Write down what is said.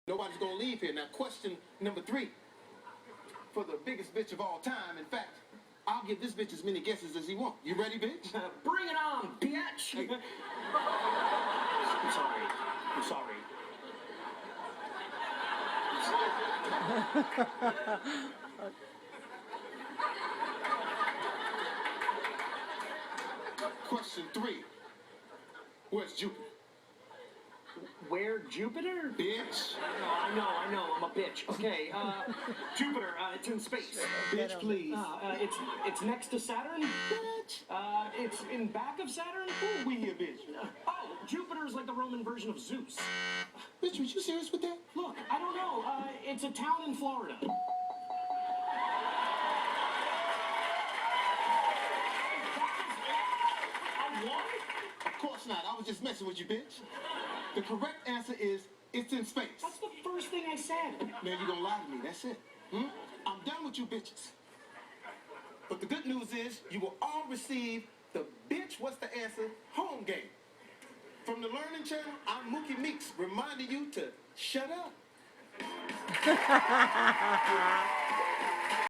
Nobody's gonna leave here. Now, question number 3. For the biggest bitch of all time, in fact, I'll give this bitch as many guesses as he wants. You ready, bitch? Bring it on, bitch! I'm sorry. I'm sorry. Question 3. Where's Jupiter? Where, Jupiter? Bitch. I know, I'm a bitch. Okay, Jupiter, it's in space. Bitch, please. It's next to Saturn? Bitch. It's in back of Saturn? Ooh, we here, bitch. Oh, Jupiter's like the Roman version of Zeus. Bitch, was you serious with that? Look, I don't know, it's a town in Florida. Of course not. I was just messing with you, bitch. The correct answer is, it's in space. That's the first thing I said. Man, you gonna lie to me. That's it. I'm done with you bitches. But the good news is, you will all receive the Bitch What's the Answer home game. From the Learning Channel, I'm Mookie Meeks, reminding you to shut up.